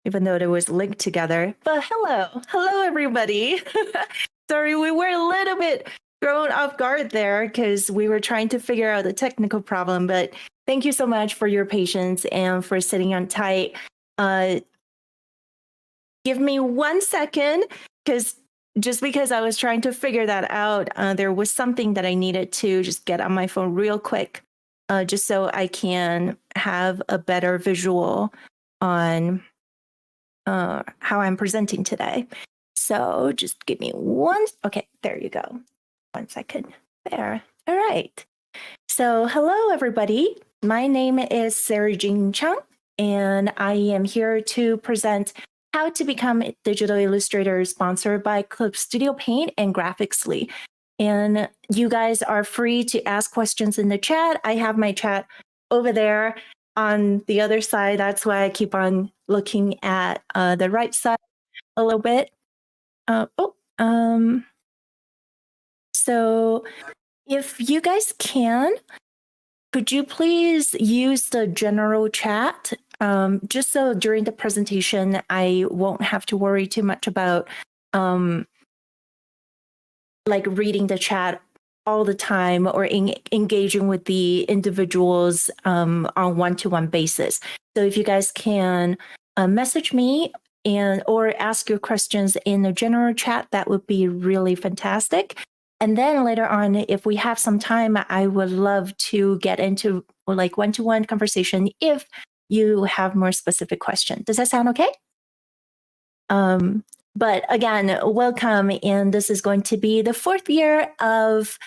even though it was linked together. But hello everybody. Sorry, we were a little bit thrown off guard there because we were trying to figure out the technical problem. But thank you so much for your patience and for sitting on tight. Give me 1 second, because I was trying to figure that out, there was something that I needed to just get on my phone real quick, just so I can have a better visual on how I'm presenting today. So just give me okay, there you go. 1 second there. All right. So hello, everybody. My name is Sarah Jean Chung, and I am here to present How to Become a Digital Illustrator, sponsored by Clip Studio Paint and Graphixly. And you guys are free to ask questions in the chat. I have my chat over there on the other side. That's why I keep on looking at the right side a little bit. So if you guys can, could you please use the general chat? Just so during the presentation, I won't have to worry too much about like reading the chat all the time or engaging with the individuals on one-to-one basis. So if you guys can message me or ask your questions in the general chat, that would be really fantastic. And then later on, if we have some time, I would love to get into like one-to-one conversation if you have more specific questions. Does that sound okay? But again, welcome. And this is going to be the 4th year of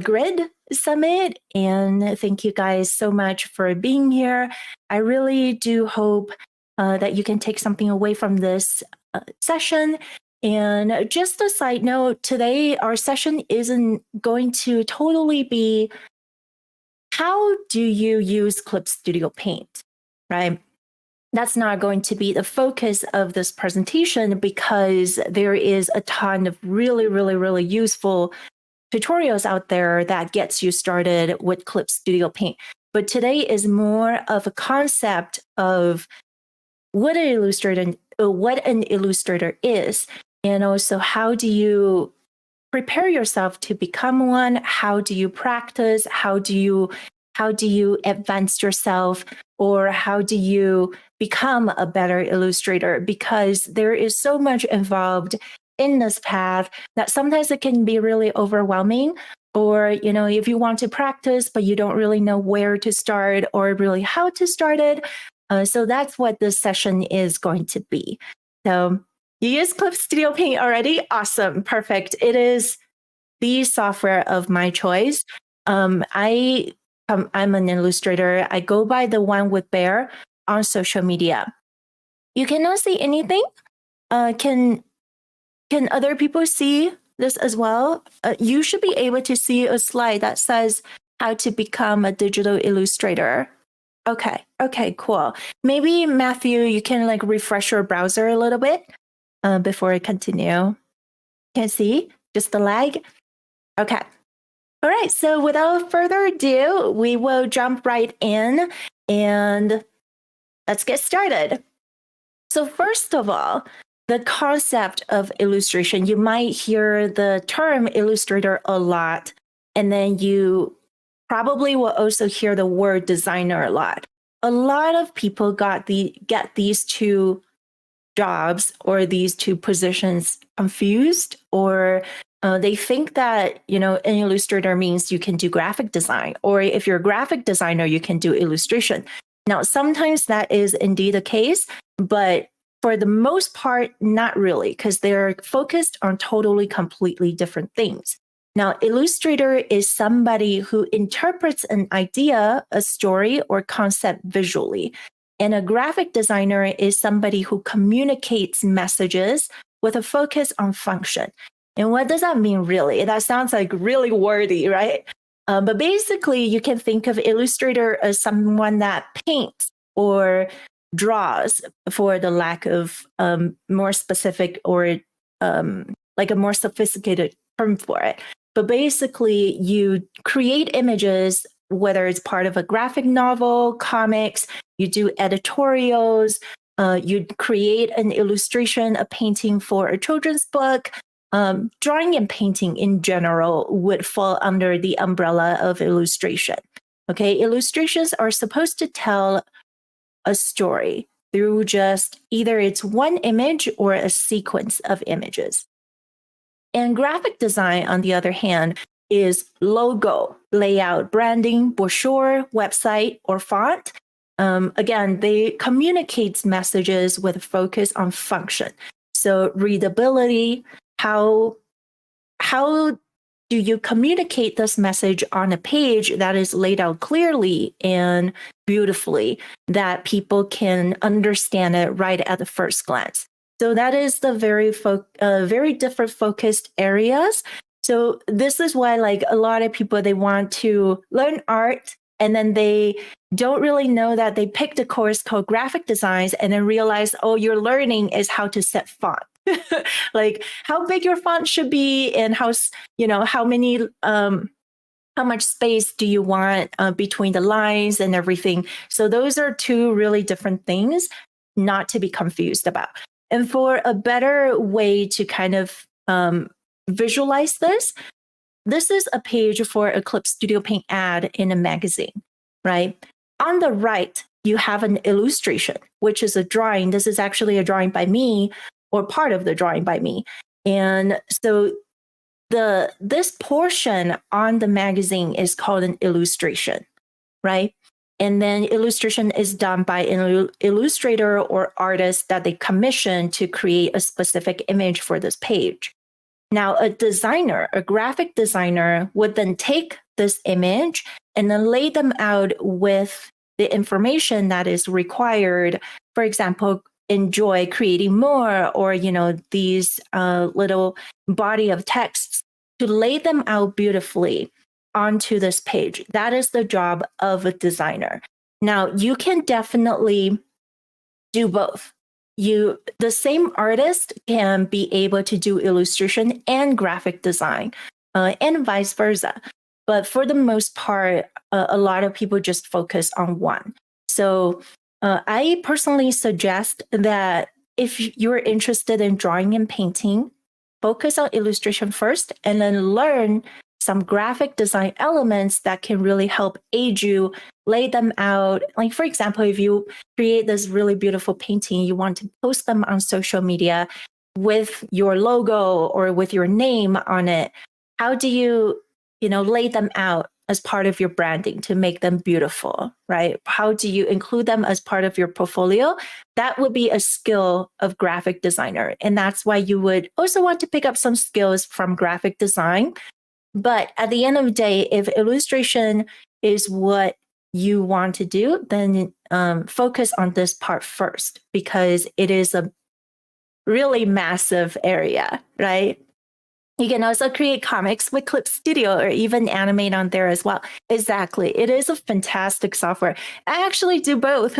Grid Summit. And thank you guys so much for being here. I really do hope that you can take something away from this session. And just a side note, today our session isn't going to totally be how do you use Clip Studio Paint, right? That's not going to be the focus of this presentation because there is a ton of really useful tutorials out there that gets you started with Clip Studio Paint. But today is more of a concept of what an illustrator is, and also how do you prepare yourself to become one? How do you practice? How do you advance yourself? Or how do you become a better illustrator? Because there is so much involved in this path that sometimes it can be really overwhelming. Or, if you want to practice, but you don't really know where to start or really how to start it. So that's what this session is going to be. So you use Clip Studio Paint already? Awesome. Perfect. It is the software of my choice. I'm an illustrator. I go by the one with Bear on social media. You cannot see anything. Can other people see this as well? You should be able to see a slide that says how to become a digital illustrator. Okay, cool. Maybe Matthew, you can like refresh your browser a little bit before I continue. Can see just the lag? Okay. All right, so without further ado, we will jump right in and let's get started. So first of all, the concept of illustration, you might hear the term illustrator a lot, and then you probably will also hear the word designer a lot. A lot of people get these two jobs or these two positions confused, or they think that, an illustrator means you can do graphic design, or if you're a graphic designer, you can do illustration. Now, sometimes that is indeed the case, but for the most part, not really, because they're focused on totally, completely different things. Now, illustrator is somebody who interprets an idea, a story, or concept visually. And a graphic designer is somebody who communicates messages with a focus on function. And what does that mean, really? That sounds like really wordy, right? But basically, you can think of illustrator as someone that paints or draws, for the lack of more specific or like a more sophisticated term for it. But basically, you create images, whether it's part of a graphic novel, comics, you do editorials, you'd create an illustration, a painting for a children's book. Drawing and painting in general would fall under the umbrella of illustration. Okay, illustrations are supposed to tell a story through just either it's one image or a sequence of images. And graphic design, on the other hand, is logo, layout, branding, brochure, website, or font. Again, they communicate messages with a focus on function. So readability, how do you communicate this message on a page that is laid out clearly and beautifully that people can understand it right at the first glance? So that is the very different focused areas. So this is why like a lot of people, they want to learn art and then they don't really know that they picked a course called graphic designs and then realize, oh, your learning is how to set font. Like how big your font should be and how many how much space do you want between the lines and everything. So those are two really different things not to be confused about. And for a better way to kind of visualize this is a page for a Clip Studio Paint ad in a magazine, right? On the right, you have an illustration, which is a drawing. This is actually a drawing by me, or part of the drawing by me. And so this portion on the magazine is called an illustration, right? And then illustration is done by an illustrator or artist that they commission to create a specific image for this page. Now, a graphic designer would then take this image and then lay them out with the information that is required. For example, enjoy creating more, or, these little body of texts to lay them out beautifully onto this page. That is the job of a designer. Now, you can definitely do both. The same artist can be able to do illustration and graphic design, and vice versa. But for the most part, a lot of people just focus on one. So I personally suggest that if you're interested in drawing and painting, focus on illustration first and then learn some graphic design elements that can really help aid you lay them out. Like, for example, if you create this really beautiful painting, you want to post them on social media with your logo or with your name on it. How do you, lay them out as part of your branding to make them beautiful, right? How do you include them as part of your portfolio? That would be a skill of graphic designer. And that's why you would also want to pick up some skills from graphic design. But at the end of the day, if illustration is what you want to do, then focus on this part first, because it is a really massive area, right? You can also create comics with Clip Studio or even animate on there as well. Exactly. It is a fantastic software. I actually do both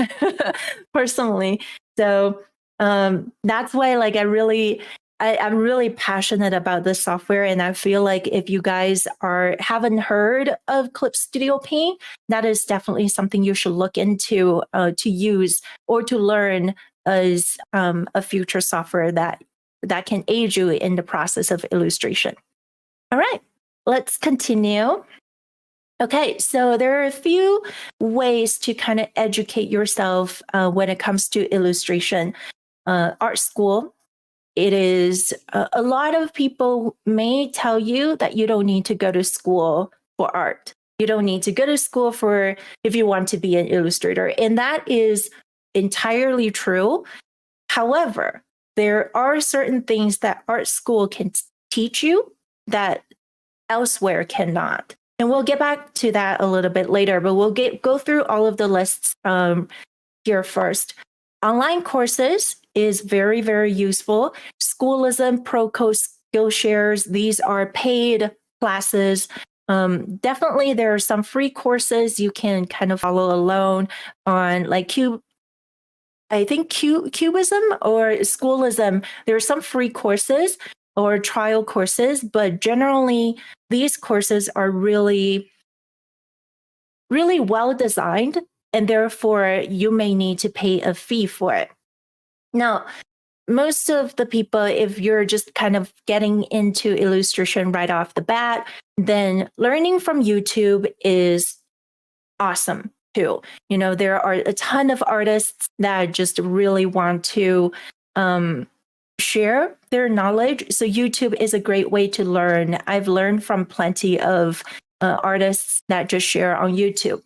personally. So that's why I'm really passionate about this software. And I feel like if you guys haven't heard of Clip Studio Paint, that is definitely something you should look into to use or to learn as a future software that can aid you in the process of illustration. All right, let's continue. Okay, so there are a few ways to kind of educate yourself when it comes to illustration. Art school. It is a lot of people may tell you that you don't need to go to school for art. You don't need to go to school if you want to be an illustrator. And that is entirely true. However, there are certain things that art school can teach you that elsewhere cannot. And we'll get back to that a little bit later, but we'll go through all of the lists here first. Online courses is very, very useful. Schoolism, Proco, Skillshares, these are paid classes. Definitely, there are some free courses you can kind of follow alone on, like Cubism or Schoolism. There are some free courses or trial courses, but generally, these courses are really, really well designed, and therefore you may need to pay a fee for it. Now, most of the people, if you're just kind of getting into illustration right off the bat, then learning from YouTube is awesome too. There are a ton of artists that just really want to share their knowledge. So YouTube is a great way to learn. I've learned from plenty of artists that just share on YouTube.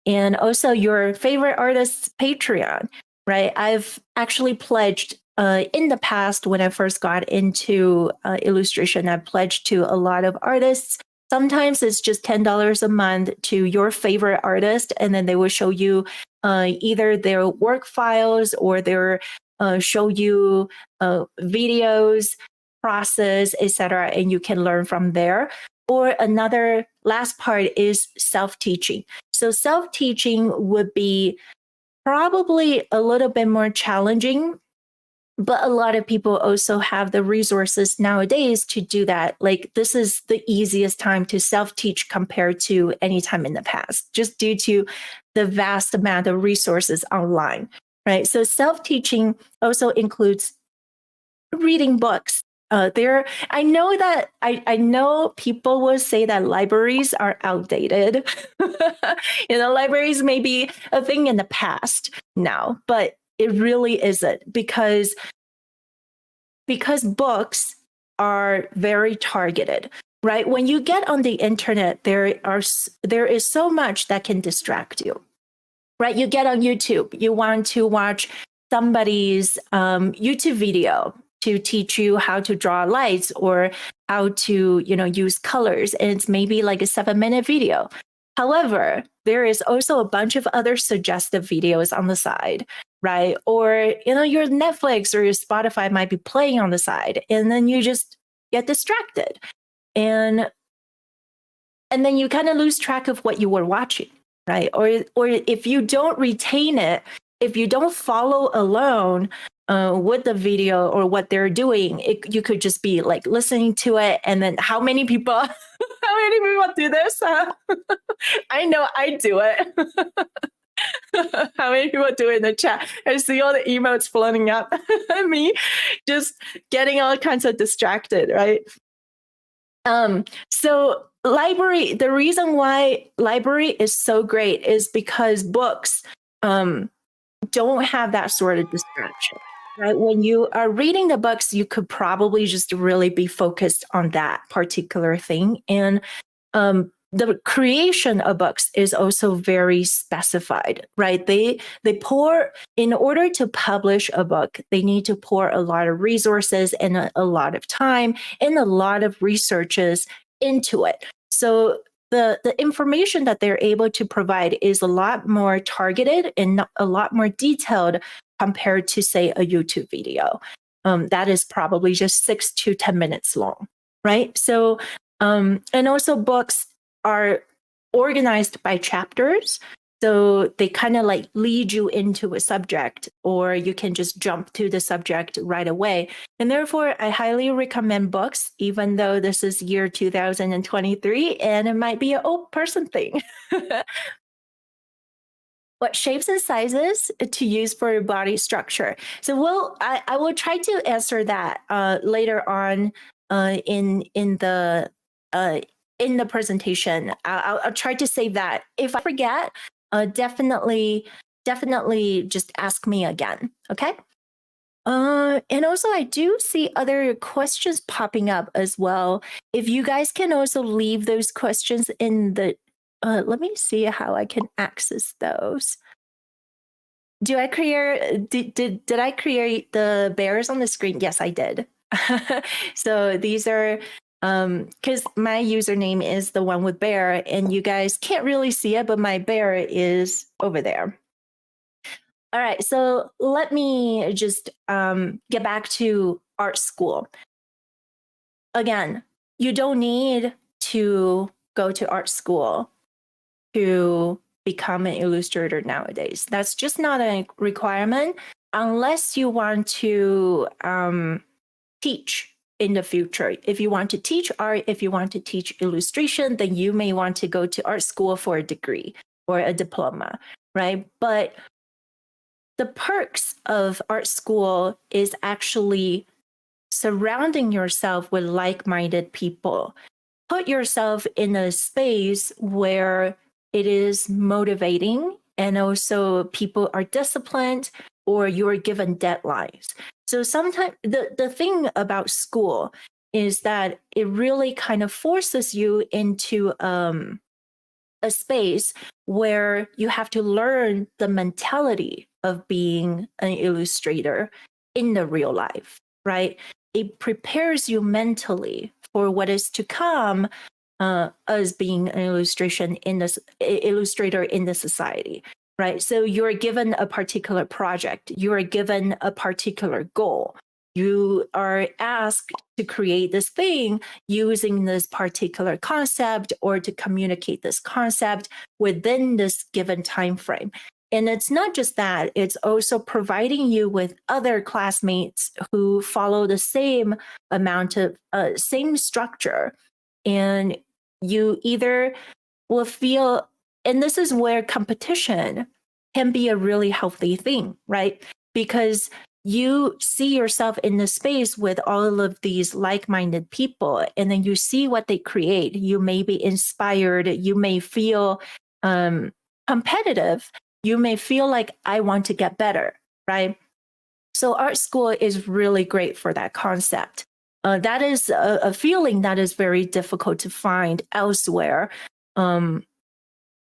And also your favorite artist's Patreon, right? I've actually pledged in the past when I first got into illustration, I pledged to a lot of artists. Sometimes it's just $10 a month to your favorite artist, and then they will show you either their work files or their show you videos, process, etc., and you can learn from there. Or another last part is self-teaching. So self-teaching would be probably a little bit more challenging, but a lot of people also have the resources nowadays to do that. Like this is the easiest time to self-teach compared to any time in the past, just due to the vast amount of resources online, right? So self-teaching also includes reading books. I know that I know people will say that libraries are outdated. Libraries may be a thing in the past now, but it really isn't, because books are very targeted, right? When you get on the internet, there is so much that can distract you, right? You get on YouTube, you want to watch somebody's YouTube video to teach you how to draw lights or how to, use colors. And it's maybe like a 7-minute video. However, there is also a bunch of other suggestive videos on the side, right? Or, your Netflix or your Spotify might be playing on the side, and then you just get distracted. And then you kind of lose track of what you were watching, right? Or if you don't retain it, if you don't follow along with the video or what they're doing, you could just be like listening to it. And then how many people, do this? I know I do it. How many people do it in the chat? I see all the emotes floating up. Me just getting all kinds of distracted, right? So the reason why library is so great is because books don't have that sort of distraction, right? When you are reading the books, you could probably just really be focused on that particular thing. And the creation of books is also very specified, right? They pour, in order to publish a book, they need to pour a lot of resources and a lot of time and a lot of researches into it. So the information that they're able to provide is a lot more targeted and a lot more detailed compared to, say, a YouTube video that is probably just 6 to 10 minutes long, right? So, and also books are organized by chapters. So they kind of like lead you into a subject, or you can just jump to the subject right away. And therefore, I highly recommend books, even though this is year 2023 and it might be an old person thing. What shapes and sizes to use for your body structure? So I will try to answer that later on in the presentation. I'll try to save that. If I forget, definitely just ask me again. Okay. And also I do see other questions popping up as well. If you guys can also leave those questions in the, let me see how I can access those. Did I create the bears on the screen? Yes, I did. So these are, because my username is the one with bear, and you guys can't really see it, but my bear is over there. All right, so let me just get back to art school. Again, you don't need to go to art school to become an illustrator nowadays. That's just not a requirement unless you want to teach in the future. If you want to teach art, if you want to teach illustration, then you may want to go to art school for a degree or a diploma, right? But the perks of art school is actually surrounding yourself with like-minded people. Put yourself in a space where it is motivating and also people are disciplined or you're given deadlines. So sometimes the thing about school is that it really kind of forces you into a space where you have to learn the mentality of being an illustrator in the real life, right? It prepares you mentally for what is to come as being an illustrator in the society, right? So you're given a particular project, you're given a particular goal. You are asked to create this thing using this particular concept or to communicate this concept within this given time frame. And it's not just that, it's also providing you with other classmates who follow the same amount of same structure. And you either will feel, and this is where competition can be a really healthy thing, right? Because you see yourself in the space with all of these like-minded people, and then you see what they create. You may be inspired. You may feel competitive. You may feel like, I want to get better, right? So art school is really great for that concept. That is a feeling that is very difficult to find elsewhere,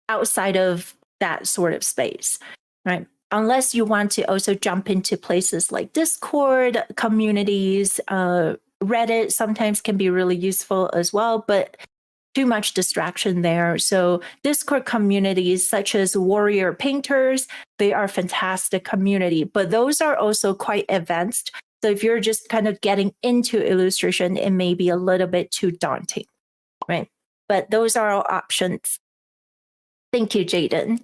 outside of that sort of space, right? Unless you want to also jump into places like Discord communities, Reddit sometimes can be really useful as well, but too much distraction there. So Discord communities such as Warrior Painters, they are fantastic community, but those are also quite advanced. So if you're just kind of getting into illustration, it may be a little bit too daunting, right? But those are all options. Thank you, Jaden.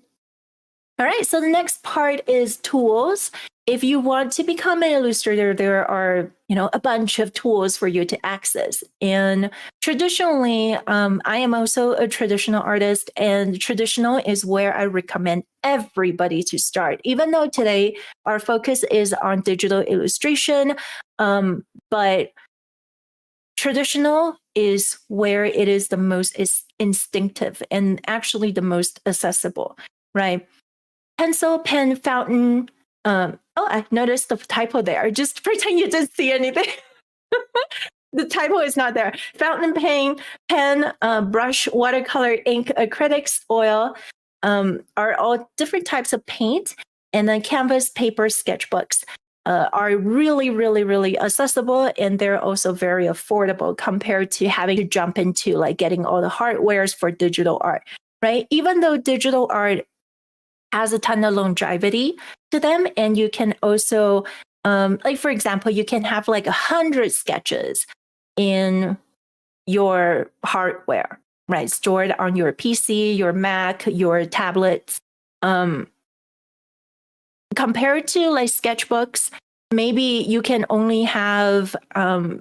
All right, so the next part is tools. If you want to become an illustrator, there are, a bunch of tools for you to access. And traditionally, I am also a traditional artist, and traditional is where I recommend everybody to start. Even though today our focus is on digital illustration, but traditional is where it is the most instinctive and actually the most accessible, right? Pencil, pen, fountain. I noticed the typo there. Just pretend you didn't see anything. The typo is not there. Fountain pen, brush, watercolor, ink, acrylics, oil are all different types of paint. And then canvas, paper, sketchbooks are really, really, really accessible. And they're also very affordable compared to having to jump into like getting all the hardwares for digital art, right? Even though digital art has a ton of longevity to them. And you can also, like, for example, you can have like 100 sketches in your hardware, right? Stored on your PC, your Mac, your tablets. Compared to like sketchbooks, maybe you can only have,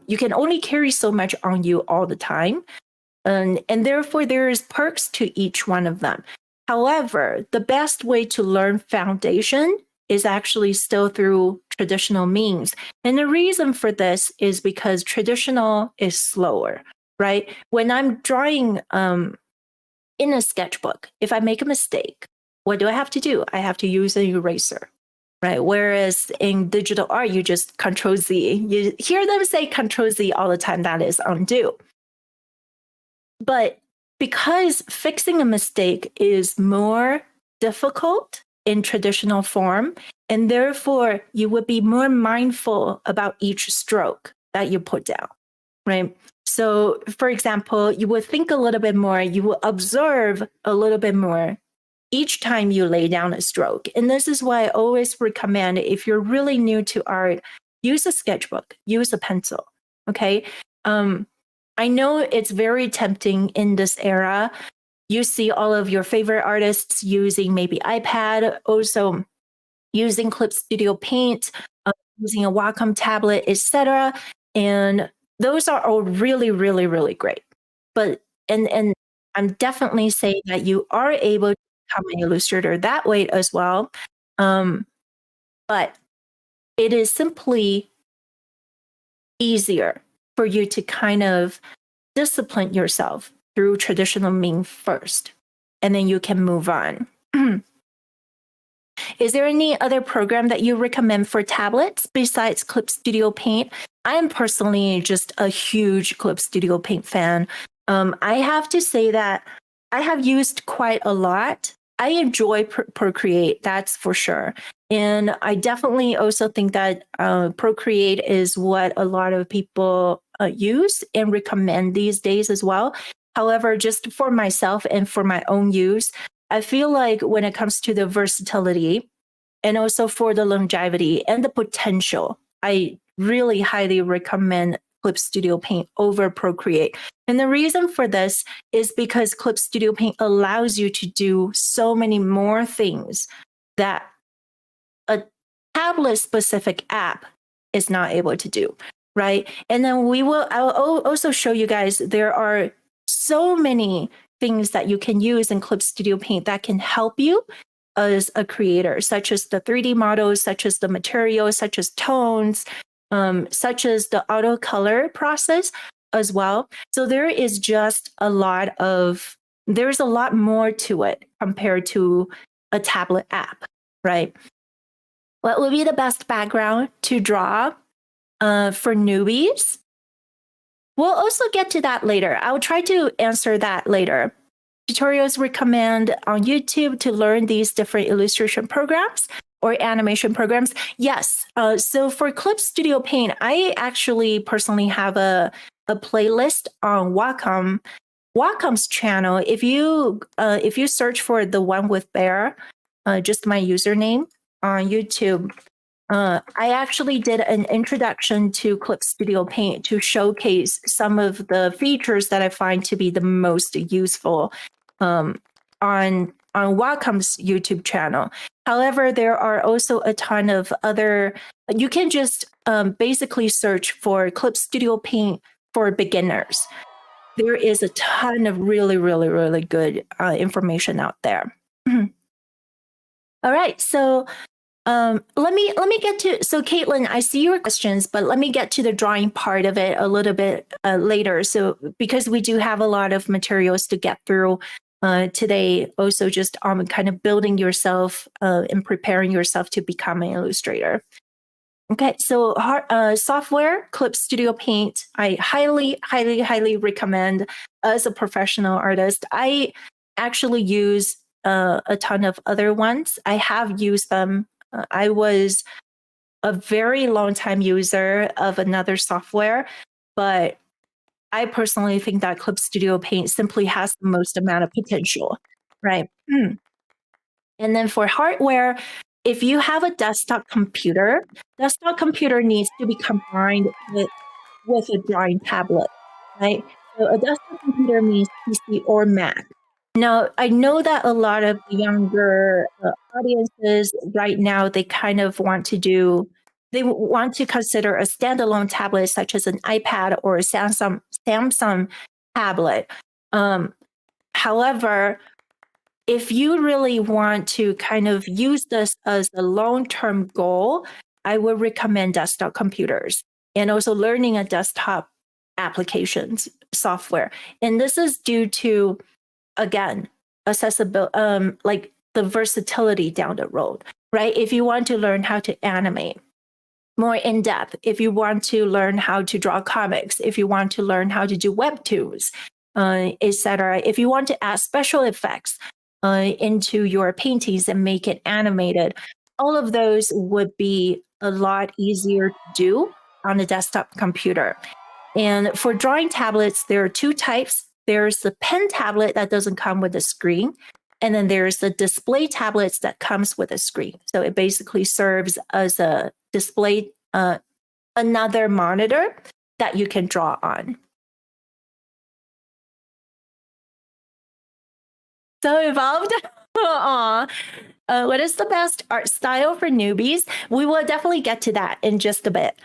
you can only carry so much on you all the time. And therefore, there's perks to each one of them. However, the best way to learn foundation is actually still through traditional means. And the reason for this is because traditional is slower, right? When I'm drawing in a sketchbook, if I make a mistake, what do I have to do? I have to use an eraser, right? Whereas in digital art, you just Control Z. You hear them say Control Z all the time, that is undo. But because fixing a mistake is more difficult in traditional form, and therefore you would be more mindful about each stroke that you put down, right? So, for example, you would think a little bit more, you will observe a little bit more each time you lay down a stroke. And this is why I always recommend, if you're really new to art, use a sketchbook, use a pencil, okay? I know it's very tempting in this era. You see all of your favorite artists using maybe iPad, also using Clip Studio Paint, using a Wacom tablet, etc. And those are all really, really, really great. But and I'm definitely saying that you are able to become an illustrator that way as well. but it is simply easier for you to kind of discipline yourself through traditional means first, and then you can move on. Is there any other program that you recommend for tablets besides Clip Studio Paint? I am personally just a huge Clip Studio Paint fan. I have to say that I have used quite a lot. I enjoy Procreate, that's for sure. And I definitely also think that Procreate is what a lot of people use and recommend these days as well. However, just for myself and for my own use, I feel like when it comes to the versatility and also for the longevity and the potential, I really highly recommend Clip Studio Paint over Procreate. And the reason for this is because Clip Studio Paint allows you to do so many more things that a tablet specific app is not able to do, right? And then I'll also show you guys, there are so many things that you can use in Clip Studio Paint that can help you as a creator, such as the 3D models, such as the materials, such as tones, such as the auto color process as well. So there's a lot more to it compared to a tablet app, right? What would be the best background to draw for newbies? We'll also get to that later. I'll try to answer that later. Tutorials recommend on YouTube to learn these different illustration programs or animation programs. Yes. So for Clip Studio Paint, I actually personally have a playlist on Wacom's channel. If you search for the one with Bear, just my username on YouTube, I actually did an introduction to Clip Studio Paint to showcase some of the features that I find to be the most useful on Wacom's YouTube channel. However, there are also a ton of other, you can just basically search for Clip Studio Paint for beginners. There is a ton of really, really, really good information out there. All right, so let me get to, so Caitlin, I see your questions, but let me get to the drawing part of it a little bit later. So because we do have a lot of materials to get through today, also just on kind of building yourself and preparing yourself to become an illustrator. Okay, so software, Clip Studio Paint, I highly, highly, highly recommend as a professional artist. I actually use a ton of other ones. I have used them. I was a very long time user of another software, but I personally think that Clip Studio Paint simply has the most amount of potential, right? And then for hardware, if you have a desktop computer needs to be combined with a drawing tablet, right? So a desktop computer means PC or Mac. Now, I know that a lot of the younger audiences right now, they kind of want to consider a standalone tablet such as an iPad or a Samsung tablet. However, if you really want to kind of use this as a long-term goal, I would recommend desktop computers and also learning a desktop applications software. And this is due to, again, accessibility, like the versatility down the road, right? If you want to learn how to animate more in depth, if you want to learn how to draw comics, if you want to learn how to do webtoons, etc., if you want to add special effects into your paintings and make it animated, all of those would be a lot easier to do on a desktop computer. And for drawing tablets, there are two types. There's the pen tablet that doesn't come with a screen. And then there's the display tablets that comes with a screen. So it basically serves as a display, another monitor that you can draw on. So involved. What is the best art style for newbies? We will definitely get to that in just a bit.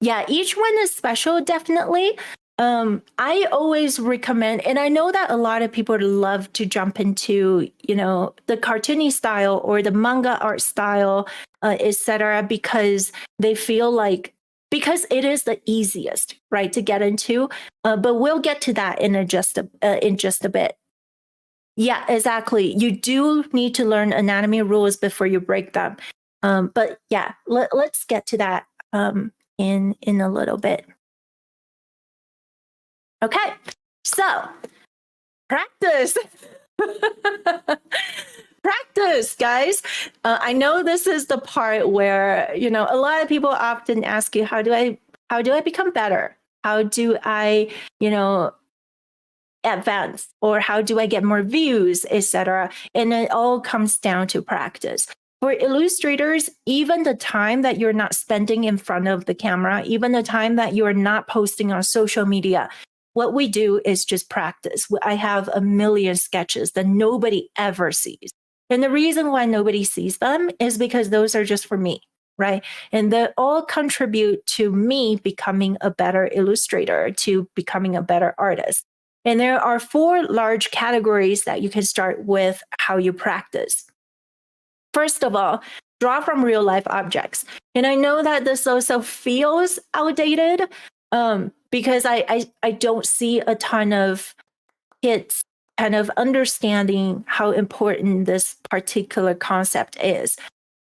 Yeah, each one is special, definitely. I always recommend, and I know that a lot of people love to jump into, the cartoony style or the manga art style, etc., because they feel like because it is the easiest, right, to get into. But we'll get to that in just a bit. Yeah, exactly. You do need to learn anatomy rules before you break them. But yeah, let's get to that in a little bit. Okay, so practice. Practice, guys. I know this is the part where, a lot of people often ask you, how do I become better? How do I, advance, or how do I get more views, etc.? And it all comes down to practice. For illustrators, even the time that you're not spending in front of the camera, even the time that you're not posting on social media, what we do is just practice. I have a million sketches that nobody ever sees. And the reason why nobody sees them is because those are just for me, right? And they all contribute to me becoming a better illustrator, to becoming a better artist. And there are 4 large categories that you can start with how you practice. First of all, draw from real life objects. And I know that this also feels outdated because I don't see a ton of kids kind of understanding how important this particular concept is.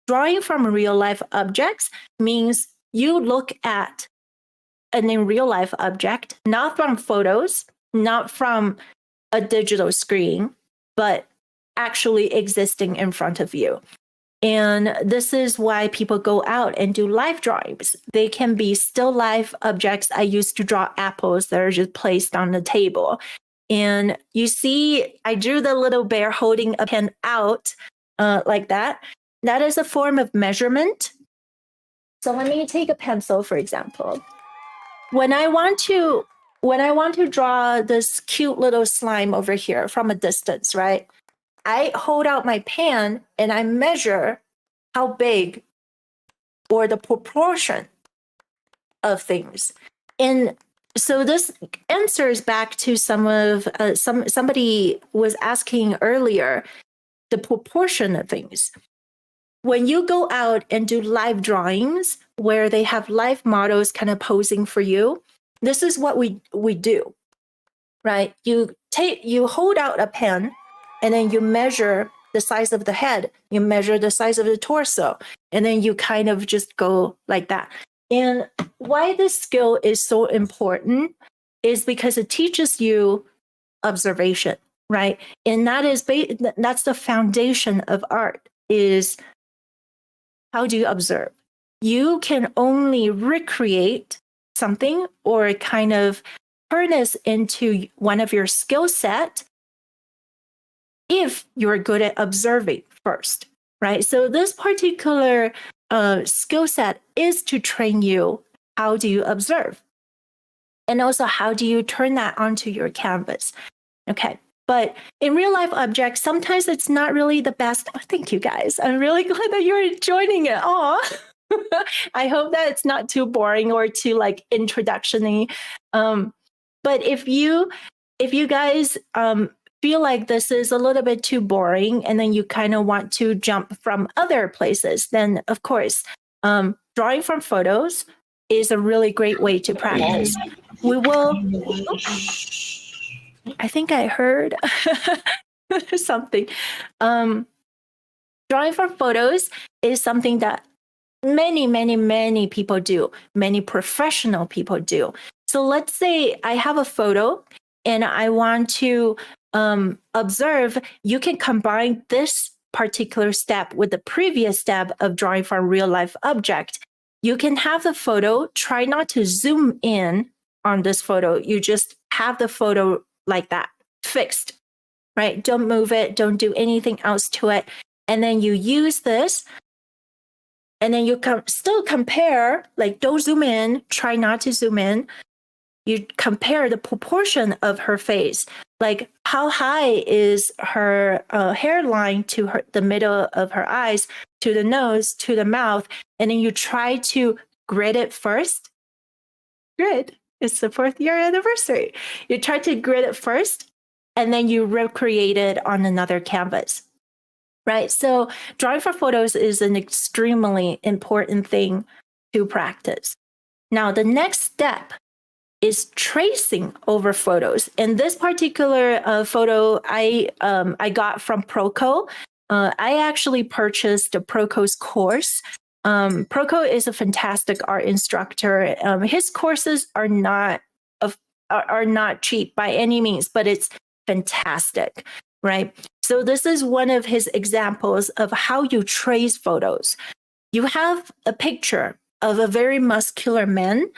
Drawing from real life objects means you look at an in real life object, not from photos, not from a digital screen, but actually existing in front of you. And this is why people go out and do live drawings. They can be still life objects. I used to draw apples that are just placed on the table. And you see, I drew the little bear holding a pen out like that. That is a form of measurement. So let me take a pencil, for example. When I want to draw this cute little slime over here from a distance, right? I hold out my pen and I measure how big or the proportion of things. And so this answers back to somebody was asking earlier, the proportion of things. When you go out and do live drawings where they have live models kind of posing for you, this is what we do, right? You hold out a pen and then you measure the size of the head, you measure the size of the torso, and then you kind of just go like that. And why this skill is so important is because it teaches you observation, right? And that's the foundation of art, is how do you observe? You can only recreate something or kind of turn this into one of your skill set if you're good at observing first, right? So this particular skill set is to train you how do you observe, and also how do you turn that onto your canvas. Okay. But in real life objects, sometimes it's not really the best. Oh, thank you guys. I'm really glad that you're enjoying it. Oh, I hope that it's not too boring or too like introduction-y. But if you guys feel like this is a little bit too boring and then you kind of want to jump from other places, then of course, drawing from photos is a really great way to practice. We will. I think I heard something. Drawing from photos is something that many people do. Many professional people do. So let's say I have a photo and I want to observe. You can combine this particular step with the previous step of drawing from real life object. You can have the photo, try not to zoom in on this photo. You just have the photo like that, fixed, right? Don't move it. Don't do anything else to it. And then you use this and then you still compare, like don't zoom in, try not to zoom in. You compare the proportion of her face, like how high is her hairline to the middle of her eyes, to the nose, to the mouth. And then you try to grid it first. Grid. It's the 4th-year anniversary. You try to grid it first, and then you recreate it on another canvas, right? So drawing for photos is an extremely important thing to practice. Now, the next step is tracing over photos. And this particular photo I got from Proco. I actually purchased the Proco's course. Proco is a fantastic art instructor. His courses are not cheap by any means, but it's fantastic, right? So this is one of his examples of how you trace photos. You have a picture of a very muscular man,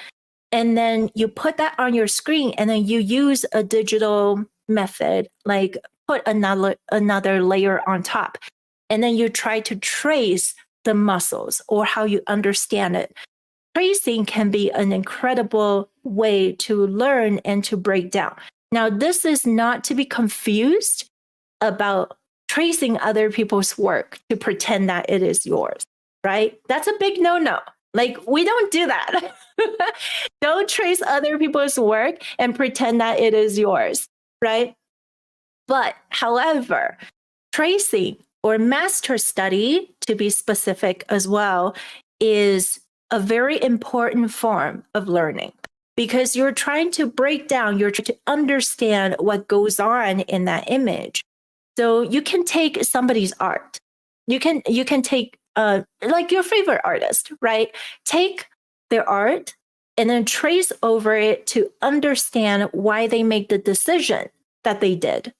and then you put that on your screen, and then you use a digital method, like put another layer on top. And then you try to trace the muscles or how you understand it. Tracing can be an incredible way to learn and to break down. Now, this is not to be confused about tracing other people's work to pretend that it is yours, right? That's a big no-no. Like, we don't do that. Don't trace other people's work and pretend that it is yours, right? But however, tracing or master study, to be specific as well, is a very important form of learning because you're trying to break down, you're trying to understand what goes on in that image. So you can take somebody's art. You can take like your favorite artist, right? Take their art and then trace over it to understand why they make the decision that they did.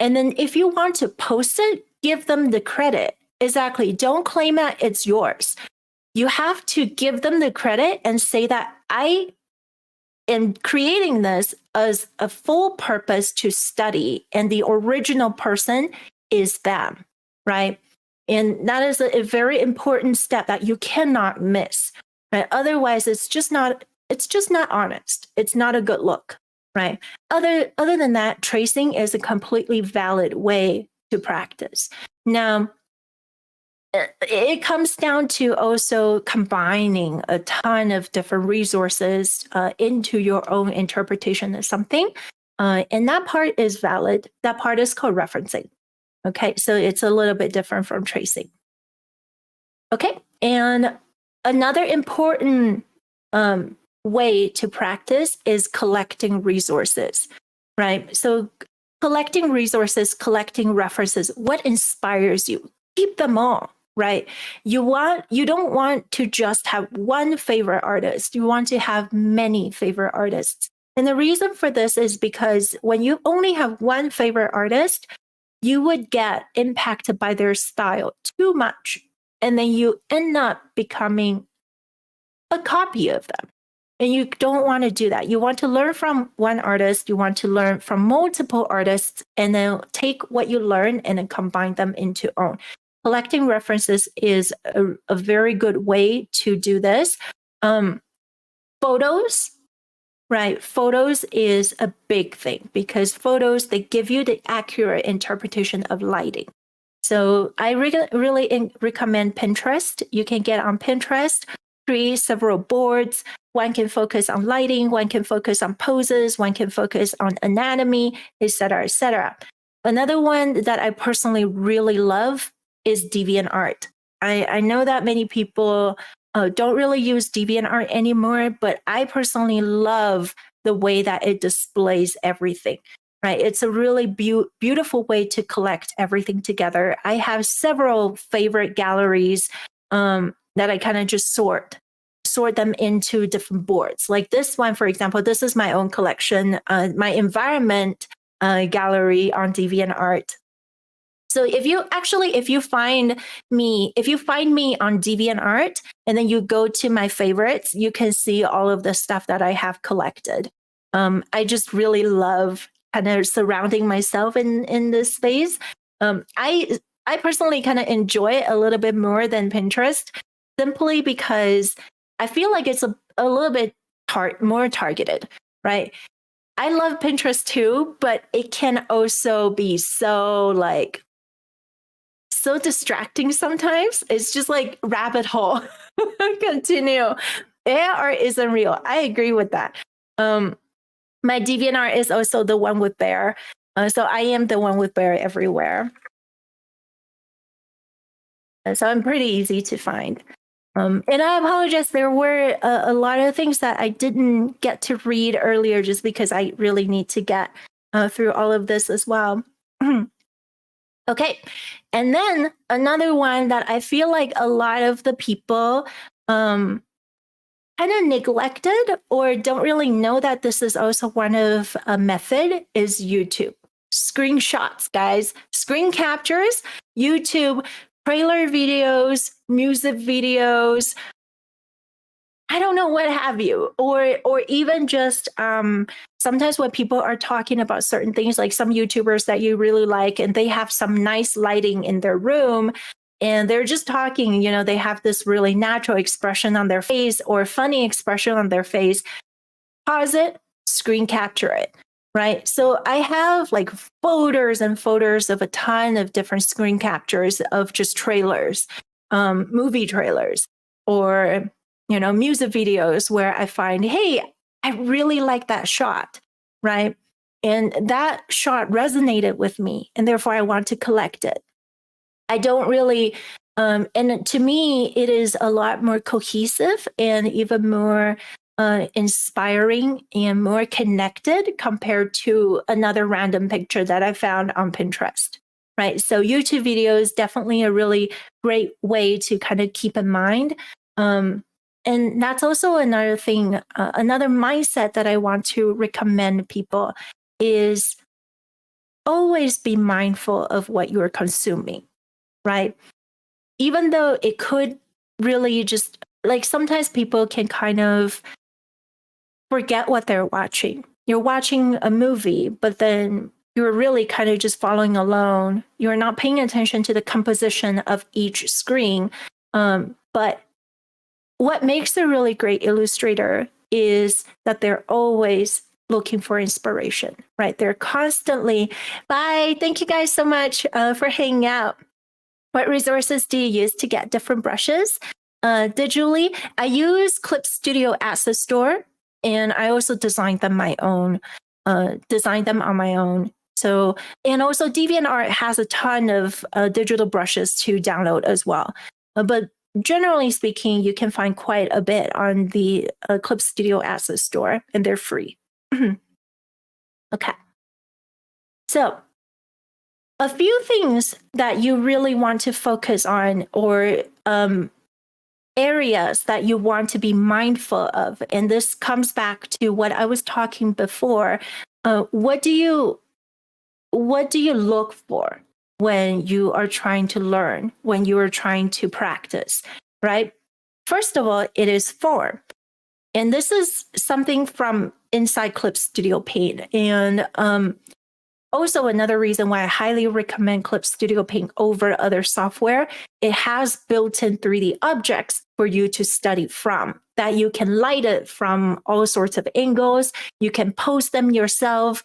And then if you want to post it, give them the credit. Exactly. Don't claim that it's yours. You have to give them the credit and say that I am creating this as a full purpose to study, and the original person is them, right? And that is a very important step that you cannot miss, right? Otherwise, it's just not honest. It's not a good look, right? Other than that, tracing is a completely valid way to practice. Now, it comes down to also combining a ton of different resources into your own interpretation of something. And that part is valid. That part is called referencing. Okay, so it's a little bit different from tracing. Okay, and another important way to practice is collecting resources, right? So collecting resources, collecting references, what inspires you? Keep them all, right? You don't want to just have one favorite artist. You want to have many favorite artists. And the reason for this is because when you only have one favorite artist, you would get impacted by their style too much. And then you end up becoming a copy of them. And you don't want to do that. You want to learn from one artist. You want to learn from multiple artists, and then take what you learn and then combine them into own. Collecting references is a very good way to do this. Photos, right? Photos is a big thing because photos, they give you the accurate interpretation of lighting. So I really recommend Pinterest. You can get on Pinterest, create several boards. One can focus on lighting, one can focus on poses, one can focus on anatomy, etc., etc. Another one that I personally really love is DeviantArt. I know that many people don't really use DeviantArt anymore, but I personally love the way that it displays everything. Right, it's a really beautiful way to collect everything together. I have several favorite galleries that I kind of just sort them into different boards. Like this one, for example, this is my own collection, my environment gallery on DeviantArt. So if you find me on DeviantArt and then you go to my favorites, you can see all of the stuff that I have collected. I just really love kind of surrounding myself in this space. I personally kind of enjoy it a little bit more than Pinterest, simply because I feel like it's a little bit more targeted, right? I love Pinterest too, but it can also be so distracting sometimes. It's just like rabbit hole. Continue. AI art isn't real. I agree with that. My DeviantArt is also the one with bear. So I am the one with bear everywhere. So I'm pretty easy to find. And I apologize. There were a lot of things that I didn't get to read earlier just because I really need to get through all of this as well. Okay. And then another one that I feel like a lot of the people kind of neglected or don't really know that this is also one of a method is YouTube. Screenshots, guys, screen captures, YouTube, trailer videos, music videos, I don't know what have you, or even just sometimes when people are talking about certain things, like some YouTubers that you really like, and they have some nice lighting in their room, and they're just talking, you know, they have this really natural expression on their face or funny expression on their face. Pause it, screen capture it, right? So I have like folders and folders of a ton of different screen captures of just trailers, movie trailers, or you know, music videos where I find, hey, I really like that shot, right? And that shot resonated with me, and therefore I want to collect it. I don't really, and to me, it is a lot more cohesive and even more inspiring and more connected compared to another random picture that I found on Pinterest, right? So YouTube video is definitely a really great way to kind of keep in mind. And that's also another thing, another mindset that I want to recommend people is always be mindful of what you're consuming, right? Even though it could really just like sometimes people can kind of forget what they're watching. You're watching a movie, but then you're really kind of just following along. You're not paying attention to the composition of each screen. But what makes a really great illustrator is that they're always looking for inspiration, right? They're constantly, bye. Thank you guys so much for hanging out. What resources do you use to get different brushes digitally? I use Clip Studio Asset Store, and I also designed them on my own. So, and also DeviantArt has a ton of digital brushes to download as well. But generally speaking, you can find quite a bit on the Clip Studio Asset Store, and they're free. Okay. So, a few things that you really want to focus on, or areas that you want to be mindful of, and this comes back to what I was talking before. What do you look for when you are trying to learn, when you are trying to practice, right? First of all, it is form. And this is something from inside Clip Studio Paint. And also another reason why I highly recommend Clip Studio Paint over other software, it has built-in 3D objects for you to study from, that you can light it from all sorts of angles. You can post them yourself.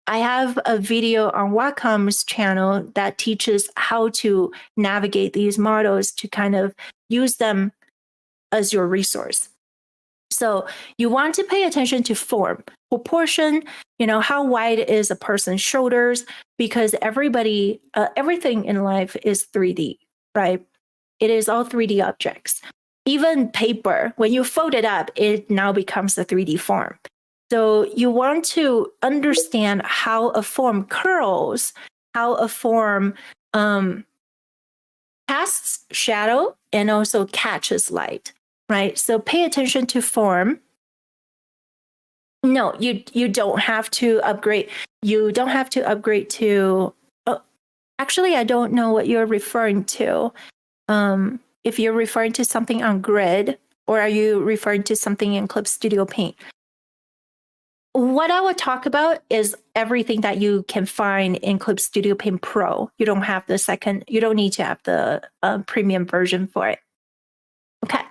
I have a video on Wacom's channel that teaches how to navigate these models to kind of use them as your resource. So you want to pay attention to form, proportion, you know, how wide is a person's shoulders, because everything in life is 3D, right? It is all 3D objects. Even paper, when you fold it up, it now becomes a 3D form. So you want to understand how a form curls, how a form casts shadow and also catches light, right? So pay attention to form. No, you don't have to upgrade. You don't have to upgrade to. Oh, actually, I don't know what you're referring to. If you're referring to something on Grid, or are you referring to something in Clip Studio Paint? What I would talk about is everything that you can find in Clip Studio Paint Pro. You don't have the second. You don't need to have the premium version for it. Okay.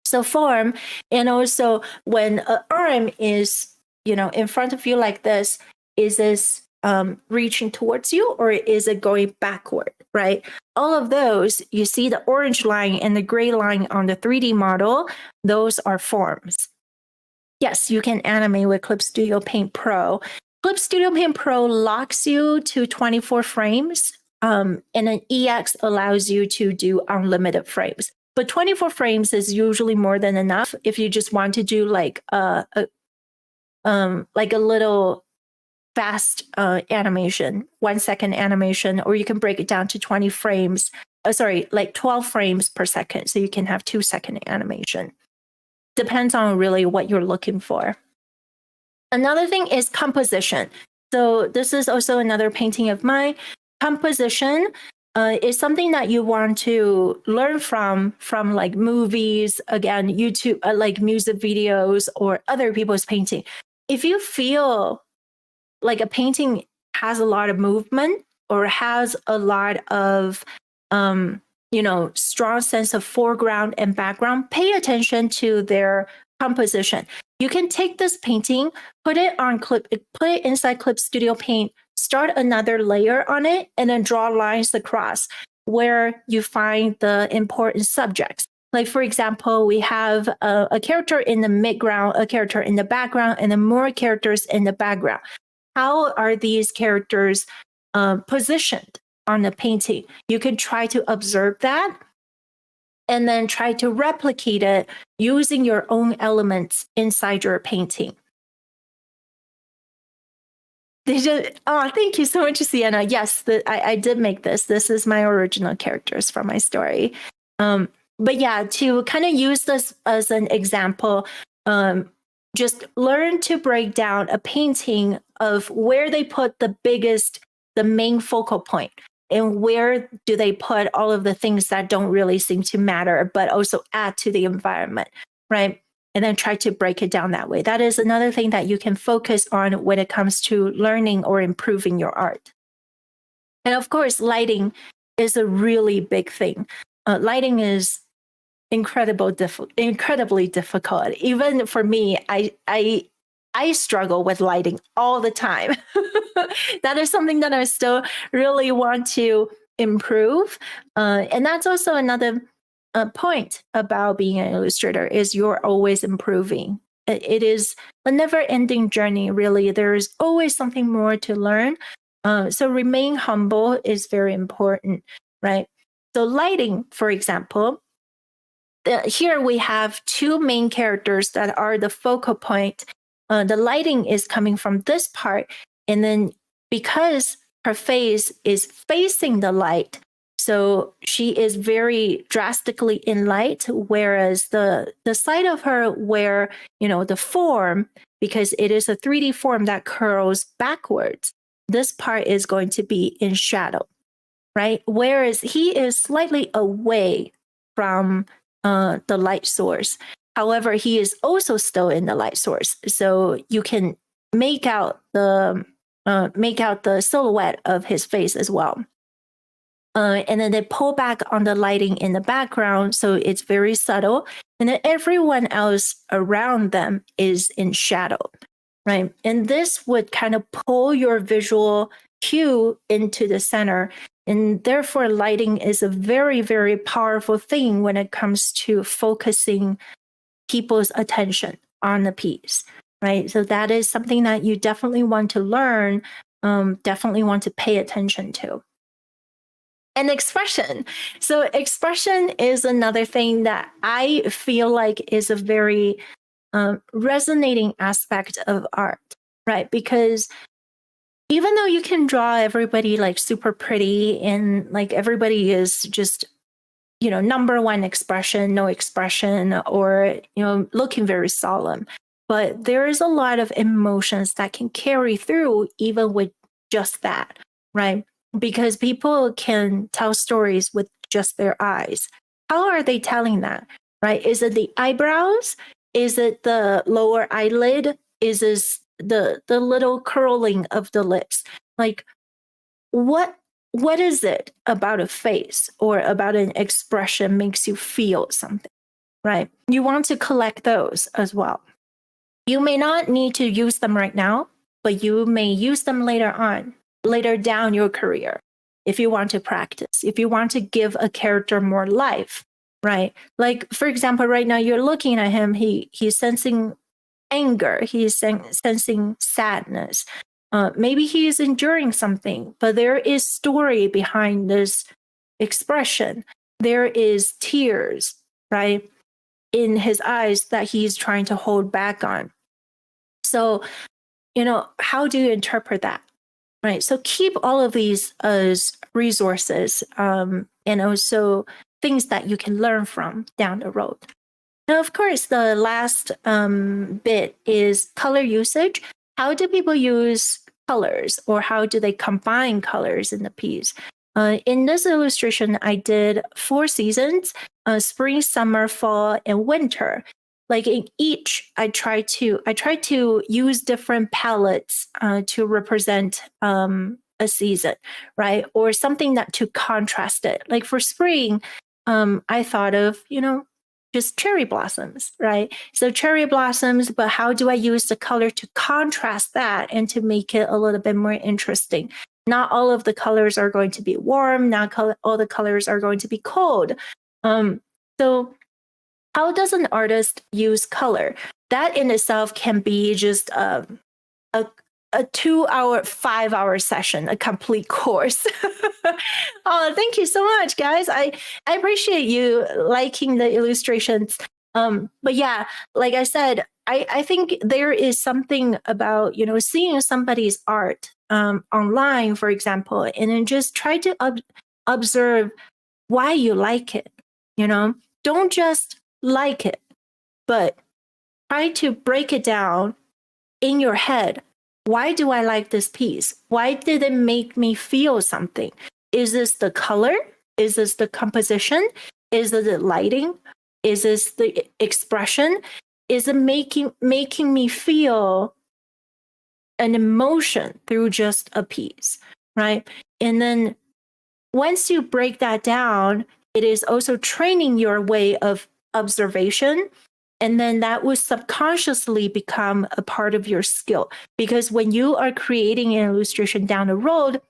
So form, and also when an arm is, you know, in front of you like this, is this reaching towards you, or is it going backward, right? All of those, you see the orange line and the gray line on the 3D model, those are forms. Yes, you can animate with Clip Studio Paint Pro. Clip Studio Paint Pro locks you to 24 frames, and an EX allows you to do unlimited frames. But 24 frames is usually more than enough if you just want to do like a little fast animation, 1 second animation, or you can break it down to 20 frames. Like 12 frames per second, so you can have 2-second animation. Depends on really what you're looking for. Another thing is composition. So this is also another painting of mine. Composition is something that you want to learn from like movies, again, YouTube, like music videos or other people's painting. If you feel like a painting has a lot of movement or has a lot of strong sense of foreground and background, pay attention to their composition. You can take this painting, put it inside Clip Studio Paint, start another layer on it, and then draw lines across where you find the important subjects. Like, for example, we have a character in the midground, a character in the background, and then more characters in the background. How are these characters positioned on the painting? You can try to observe that and then try to replicate it using your own elements inside your painting. Thank you so much, Sienna. Yes, I did make this. This is my original characters from my story. But yeah, to kind of use this as an example, just learn to break down a painting of where they put the main focal point, and where do they put all of the things that don't really seem to matter, but also add to the environment, right? And then try to break it down that way. That is another thing that you can focus on when it comes to learning or improving your art. And of course, lighting is a really big thing. Lighting is incredibly difficult. Even for me, I struggle with lighting all the time. That is something that I still really want to improve. And that's also another point about being an illustrator, is you're always improving. It is a never-ending journey, really. There is always something more to learn. So remain humble is very important, right? So lighting, for example, here we have two main characters that are the focal point. The lighting is coming from this part, and then because her face is facing the light, so she is very drastically in light, whereas the side of her where, the form, because it is a 3D form that curls backwards, this part is going to be in shadow, right? Whereas he is slightly away from the light source. However, he is also still in the light source, so you can make out the silhouette of his face as well. And then they pull back on the lighting in the background, so it's very subtle. And then everyone else around them is in shadow, right? And this would kind of pull your visual cue into the center. And therefore, lighting is a very, very powerful thing when it comes to focusing people's attention on the piece, right? So that is something that you definitely want to learn, definitely want to pay attention to. And expression. So expression is another thing that I feel like is a very resonating aspect of art, right? Because even though you can draw everybody like super pretty and like everybody is just, number one expression, no expression, or, looking very solemn, but there is a lot of emotions that can carry through even with just that, right? Because people can tell stories with just their eyes. How are they telling that, right? Is it the eyebrows? Is it the lower eyelid? Is this the little curling of the lips? Like, what is it about a face or about an expression makes you feel something, right? You want to collect those as well. You may not need to use them right now, but you may use them later down your career, if you want to practice, if you want to give a character more life, right? Like, for example, right now you're looking at him, he's sensing anger. He is sensing sadness. Maybe he is enduring something, but there is story behind this expression. There is tears, right, in his eyes that he's trying to hold back on. So, how do you interpret that? Right. So keep all of these as resources, and also things that you can learn from down the road. Now, of course, the last bit is color usage. How do people use colors, or how do they combine colors in the piece? In this illustration, I did 4 seasons, spring, summer, fall, and winter. Like in each, I try to use different palettes to represent a season, right? Or something that to contrast it. Like for spring, I thought of, just cherry blossoms, right? So cherry blossoms, but how do I use the color to contrast that and to make it a little bit more interesting? Not all of the colors are going to be warm. Not all the colors are going to be cold. So how does an artist use color? That in itself can be just a 2-hour, 5-hour session, a complete course. Oh, thank you so much, guys. I appreciate you liking the illustrations. But yeah, like I said, I think there is something about, seeing somebody's art online, for example, and then just try to observe why you like it. Don't just like it, but try to break it down in your head. Why do I like this piece? Why did it make me feel something? Is this the color? Is this the composition? Is it the lighting? Is this the expression? Is it making me feel an emotion through just a piece, right? And then once you break that down, it is also training your way of observation. And then that will subconsciously become a part of your skill. Because when you are creating an illustration down the road,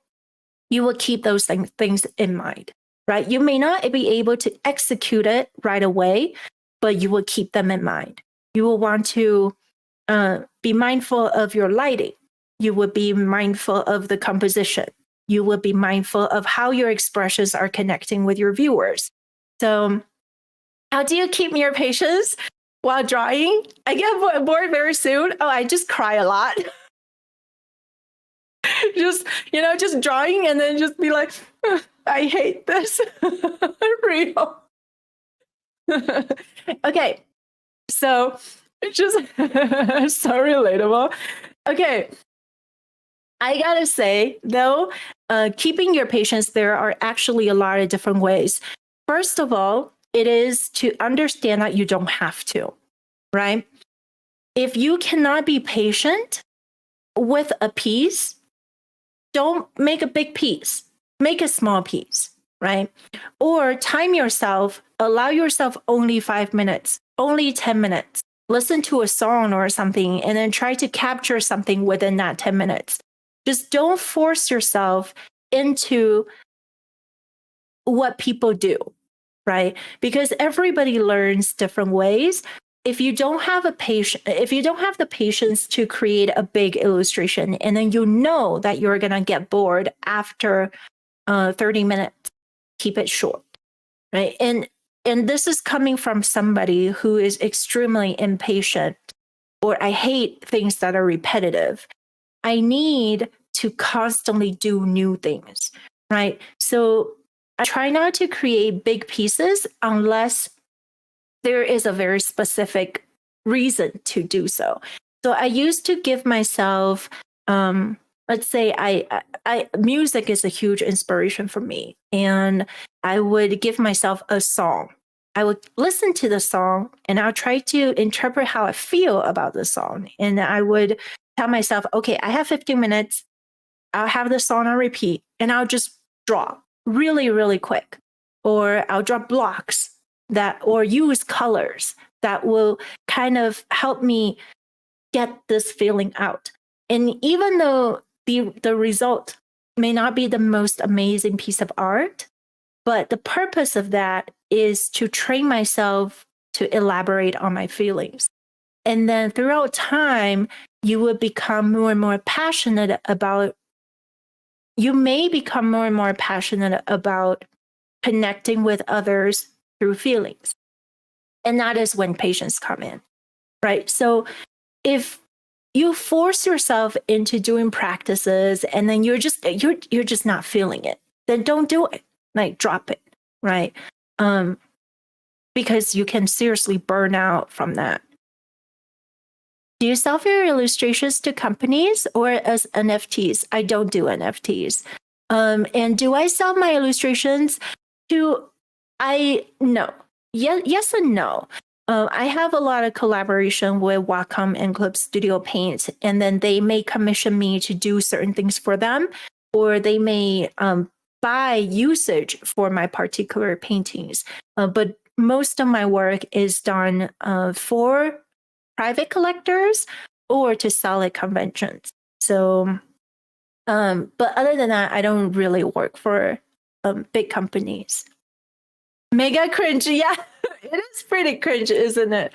you will keep those things in mind, right? You may not be able to execute it right away, but you will keep them in mind. You will want to be mindful of your lighting. You will be mindful of the composition. You will be mindful of how your expressions are connecting with your viewers. So how do you keep your patience while drawing? I get bored very soon. Oh, I just cry a lot. just drawing and then just be like, I hate this. Real. Okay. So just so relatable. Okay. I gotta say, though, keeping your patience, there are actually a lot of different ways. First of all, it is to understand that you don't have to, right? If you cannot be patient with a piece, don't make a big piece, make a small piece, right? Or time yourself, allow yourself only 5 minutes, only 10 minutes. Listen to a song or something, and then try to capture something within that 10 minutes. Just don't force yourself into what people do, right? Because everybody learns different ways. If you don't have the patience to create a big illustration, and then that you're gonna get bored after 30 minutes, keep it short, right? And this is coming from somebody who is extremely impatient, or I hate things that are repetitive. I need to constantly do new things, right? So I try not to create big pieces unless there is a very specific reason to do so. So I used to give myself, let's say music is a huge inspiration for me. And I would give myself a song. I would listen to the song and I'll try to interpret how I feel about the song. And I would tell myself, okay, I have 15 minutes. I'll have the song on repeat and I'll just draw really, really quick. Or I'll draw blocks or use colors that will kind of help me get this feeling out. And even though the result may not be the most amazing piece of art, but the purpose of that is to train myself to elaborate on my feelings. And then throughout time, you will become more and more passionate about, you may become more and more passionate about connecting with others through feelings. And that is when patients come in, right? So if you force yourself into doing practices and then you're just not feeling it, then don't do it. Like drop it, right? Because you can seriously burn out from that. Do you sell your illustrations to companies or as NFTs? I don't do NFTs. And do I sell my illustrations to, no. Yes and no. I have a lot of collaboration with Wacom and Clip Studio Paint, and then they may commission me to do certain things for them, or they may buy usage for my particular paintings. But most of my work is done for private collectors or to sell at conventions. So, but other than that, I don't really work for big companies. Mega cringe. Yeah, it is pretty cringe, isn't it?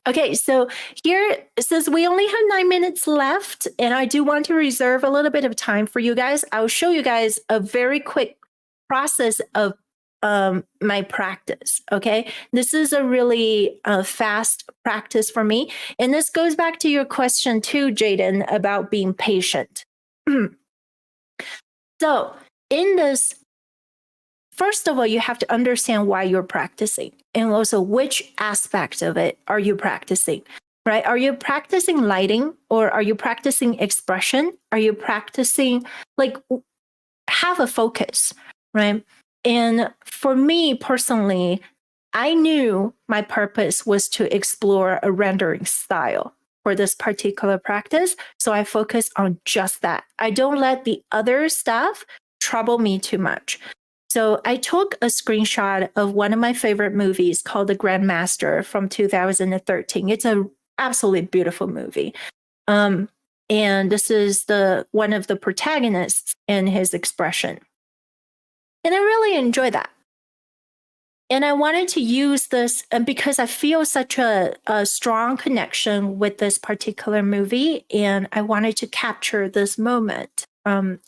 Okay, so here, since we only have 9 minutes left, and I do want to reserve a little bit of time for you guys, I'll show you guys a very quick process of my practice. Okay, this is a really fast practice for me. And this goes back to your question too, Jaden, about being patient. So in this, first of all, you have to understand why you're practicing and also which aspect of it are you practicing, right? Are you practicing lighting or are you practicing expression? Are you practicing, like, have a focus, right? And for me personally, I knew my purpose was to explore a rendering style for this particular practice. So I focus on just that. I don't let the other stuff trouble me too much. So I took a screenshot of one of my favorite movies called The Grandmaster from 2013. It's a absolutely beautiful movie. And this is one of the protagonists in his expression. And I really enjoy that. And I wanted to use this because I feel such a strong connection with this particular movie. And I wanted to capture this moment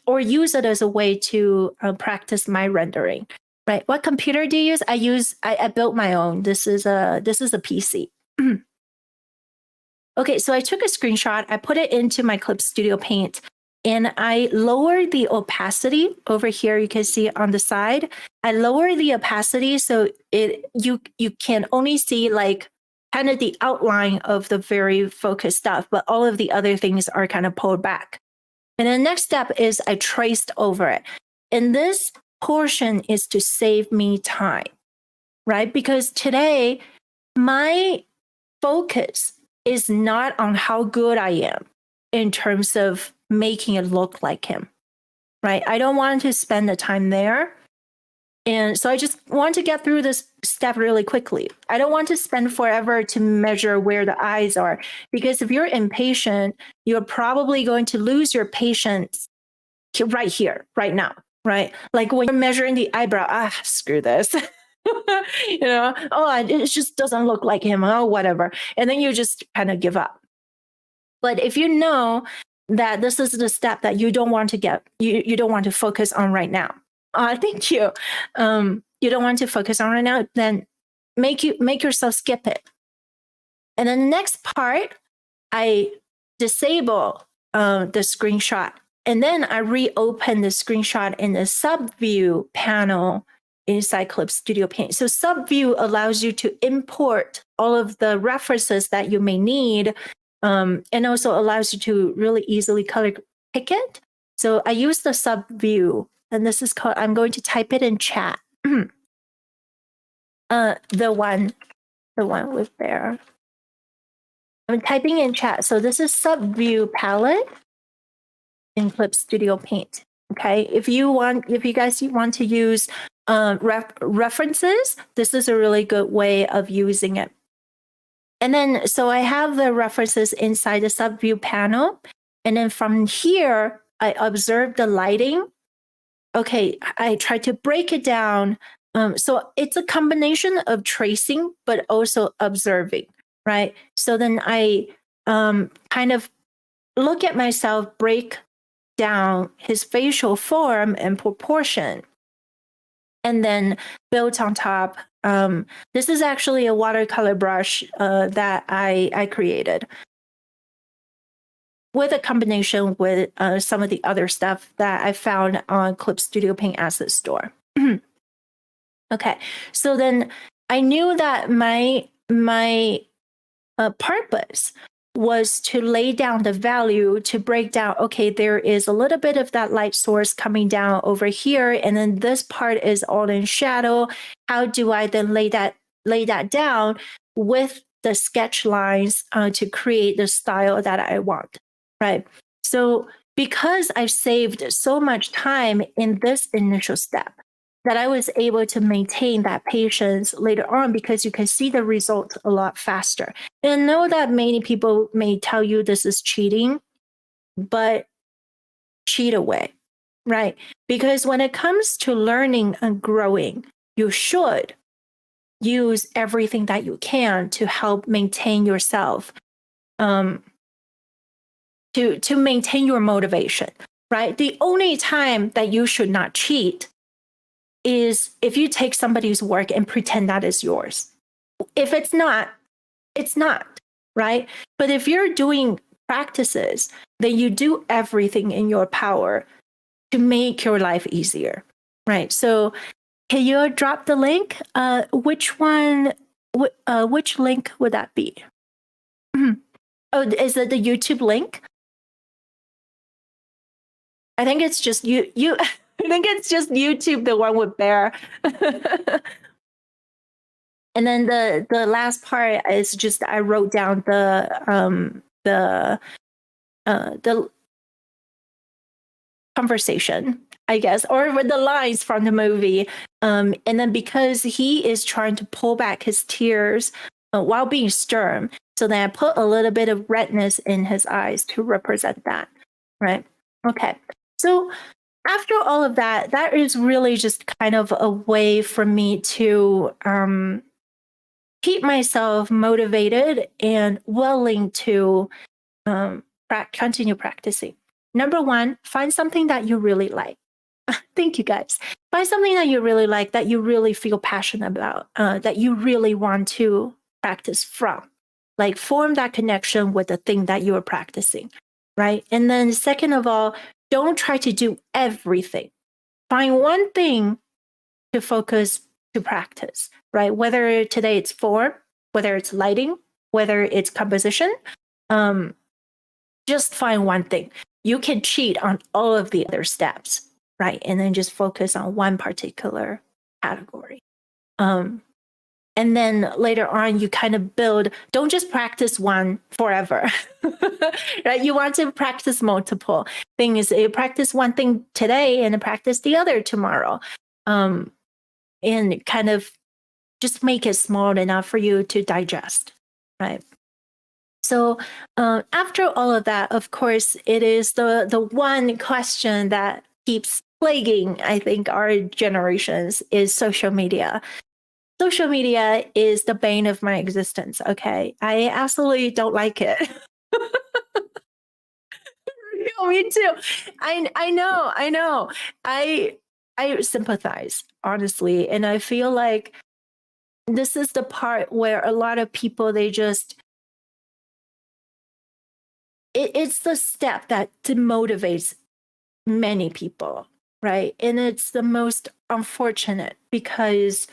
or use it as a way to practice my rendering. Right. What computer do you use? I built my own. This is a PC. Okay, so I took a screenshot. I put it into my Clip Studio Paint. And I lowered the opacity over here. You can see on the side. I lowered the opacity so you can only see like kind of the outline of the very focused stuff, but all of the other things are kind of pulled back. And the next step is I traced over it. And this portion is to save me time, right? Because today my focus is not on how good I am in terms of making it look like him, right? I don't want to spend the time there. And so I just want to get through this step really quickly. I don't want to spend forever to measure where the eyes are, because if you're impatient, you're probably going to lose your patience right here, right now, right? Like when you're measuring the eyebrow, screw this. It just doesn't look like him. Oh, whatever. And then you just kind of give up. But if you know that this is the step that you don't want to you don't want to focus on right now. Thank you. You don't want to focus on right now, then make yourself skip it. And then the next part, I disable the screenshot. And then I reopen the screenshot in the subview panel inside Clip Studio Paint. So subview allows you to import all of the references that you may need, and also allows you to really easily color pick it. So I use the subview, and this is called, I'm going to type it in chat. The one with there. I'm typing in chat. So this is subview palette in Clip Studio Paint. Okay, if you guys want to use references, this is a really good way of using it. And then, so I have the references inside the subview panel. And then from here, I observe the lighting. Okay, I try to break it down. So it's a combination of tracing, but also observing, right? So then I kind of look at myself, break down his facial form and proportion, and then build on top. This is actually a watercolor brush that I created with a combination with some of the other stuff that I found on Clip Studio Paint Asset Store. Okay, so then I knew that my purpose was to lay down the value, to break down, okay, there is a little bit of that light source coming down over here, and then this part is all in shadow. How do I then lay that down with the sketch lines to create the style that I want, right? So because I've saved so much time in this initial step, that I was able to maintain that patience later on, because you can see the results a lot faster. And I know that many people may tell you this is cheating, but cheat away, right? Because when it comes to learning and growing, you should use everything that you can to help maintain yourself, to maintain your motivation, right? The only time that you should not cheat is if you take somebody's work and pretend that is yours. If it's not, it's not, right? But if you're doing practices, then you do everything in your power to make your life easier, right? So can you drop the link? Which one, which link would that be? Oh, is it the YouTube link? I think it's just you I think it's just YouTube, the one with Bear. And then the last part is just I wrote down the conversation, I guess, or with the lines from the movie. And then because he is trying to pull back his tears while being stern, so then I put a little bit of redness in his eyes to represent that, right? Okay. So after all of that, that is really just kind of a way for me to keep myself motivated and willing to continue practicing. Number one, find something that you really like. Thank you, guys. Find something that you really like, that you really feel passionate about, that you really want to practice from. Like form that connection with the thing that you are practicing, right? And then second of all, don't try to do everything. Find one thing to focus to practice, right? Whether today it's form, whether it's lighting, whether it's composition, just find one thing. You can cheat on all of the other steps, right? And then just focus on one particular category. And then later on, you kind of build, don't just practice one forever, right? You want to practice multiple things. You practice one thing today and practice the other tomorrow. And kind of just make it small enough for you to digest, right? So after all of that, of course, it is the one question that keeps plaguing, I think, our generations is social media. Social media is the bane of my existence. Okay, I absolutely don't like it. Me too. I know. I sympathize, honestly, and I feel like this is the part where a lot of people, they just it's the step that demotivates many people, right? And it's the most unfortunate because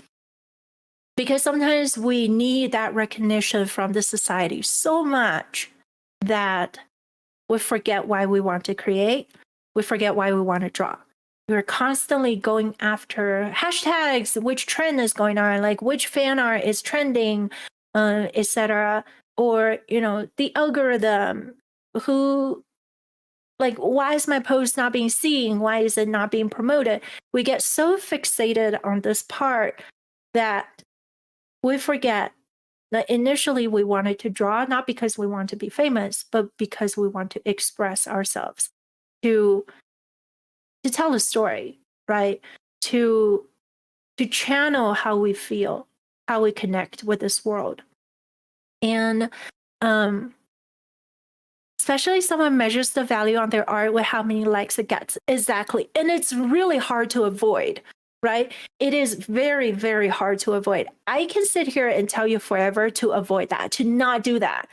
sometimes we need that recognition from the society so much that we forget why we want to create. We forget why we want to draw. We're constantly going after hashtags, which trend is going on, like which fan art is trending, etc. Or, the algorithm, who, like, why is my post not being seen? Why is it not being promoted? We get so fixated on this part that we forget that initially we wanted to draw, not because we want to be famous, but because we want to express ourselves, to tell a story, right? To channel how we feel, how we connect with this world. And especially someone measures the value on their art with how many likes it gets. Exactly. And it's really hard to avoid, right? It is very, very hard to avoid. I can sit here and tell you forever to avoid that, to not do that.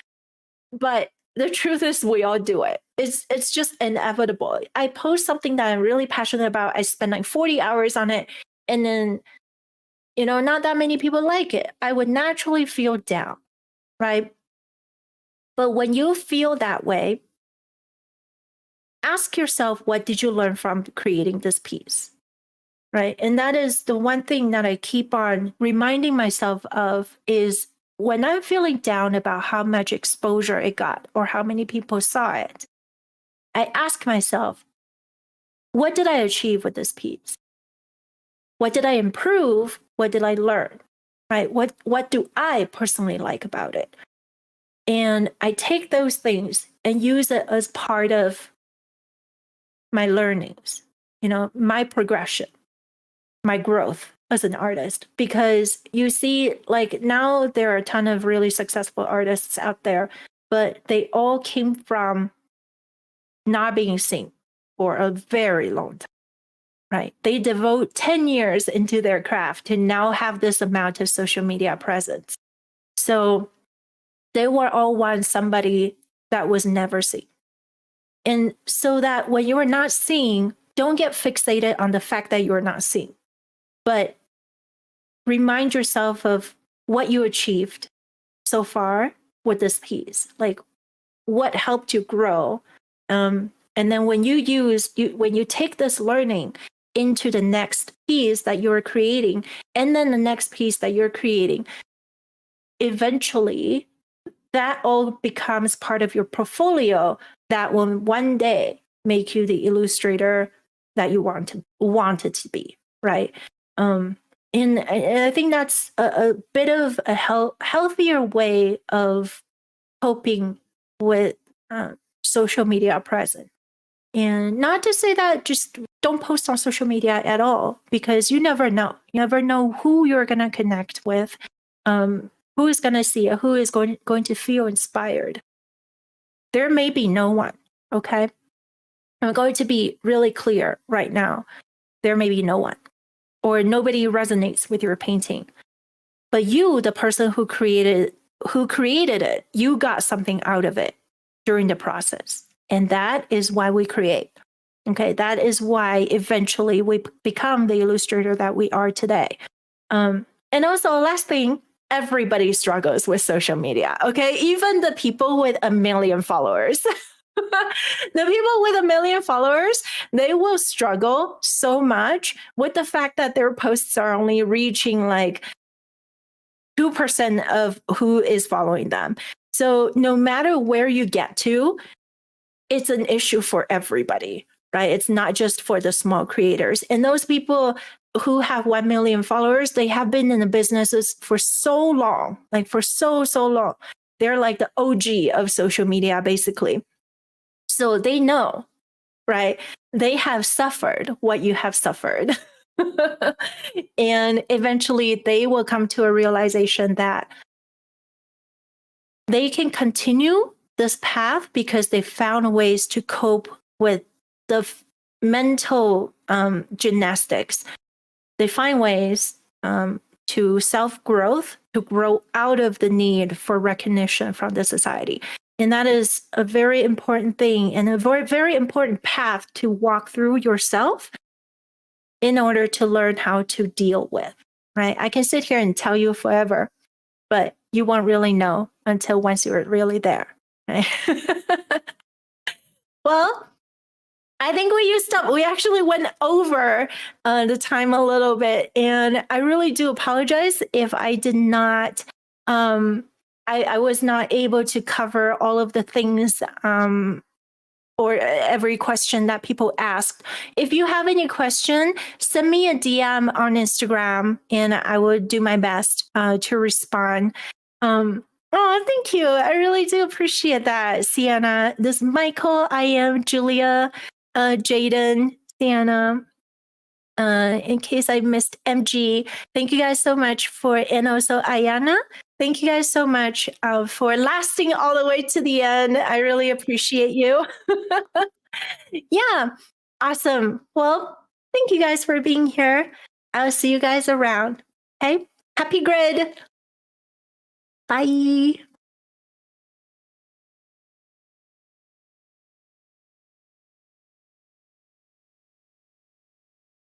But the truth is we all do it. It's just inevitable. I post something that I'm really passionate about. I spend like 40 hours on it. And then, not that many people like it. I would naturally feel down, right? But when you feel that way, ask yourself, what did you learn from creating this piece? Right. And that is the one thing that I keep on reminding myself of is when I'm feeling down about how much exposure it got or how many people saw it, I ask myself, what did I achieve with this piece? What did I improve? What did I learn? Right? What do I personally like about it? And I take those things and use it as part of my learnings, my progression, my growth as an artist. Because you see, like now there are a ton of really successful artists out there, but they all came from not being seen for a very long time, right? They devote 10 years into their craft to now have this amount of social media presence. So they were all once somebody that was never seen. And so that when you are not seen, don't get fixated on the fact that you're not seen, but remind yourself of what you achieved so far with this piece, like what helped you grow. And then when you take this learning into the next piece that you're creating, and then the next piece that you're creating, eventually that all becomes part of your portfolio that will one day make you the illustrator that you wanted to be, right? And I think that's a bit of a healthier way of coping with social media presence. And not to say that just don't post on social media at all, because you never know. You never know who you're going to connect with, who is going to see it, who is going to feel inspired. There may be no one, okay? I'm going to be really clear right now. There may be no one, or nobody resonates with your painting. But you, the person who created it, you got something out of it during the process. And that is why we create. Okay, that is why eventually we become the illustrator that we are today. And also, last thing, everybody struggles with social media. Okay, even the people with 1 million followers. The people with 1 million followers, they will struggle so much with the fact that their posts are only reaching like 2% of who is following them. So no matter where you get to, it's an issue for everybody, right? It's not just for the small creators. And those people who have 1 million followers, they have been in the businesses for so long, like for so long. They're like the OG of social media, basically. So they know, right? They have suffered what you have suffered. And eventually they will come to a realization that they can continue this path because they found ways to cope with the mental gymnastics. They find ways to self-growth, to grow out of the need for recognition from the society. And that is a very important thing and a very, very important path to walk through yourself in order to learn how to deal with, right? I can sit here and tell you forever, but you won't really know until once you're really there. Right? Well, I think we actually went over the time a little bit, and I really do apologize if I did not, I was not able to cover all of the things or every question that people asked. If you have any question, send me a DM on Instagram and I will do my best to respond. Oh, thank you. I really do appreciate that, Sienna. This is Michael, I am Julia, Jaden, Sienna. in case I missed MG, thank you guys so much and also Ayana. Thank you guys so much for lasting all the way to the end. I really appreciate you. Yeah, awesome. Well, thank you guys for being here. I'll see you guys around. Okay, happy grid. Bye.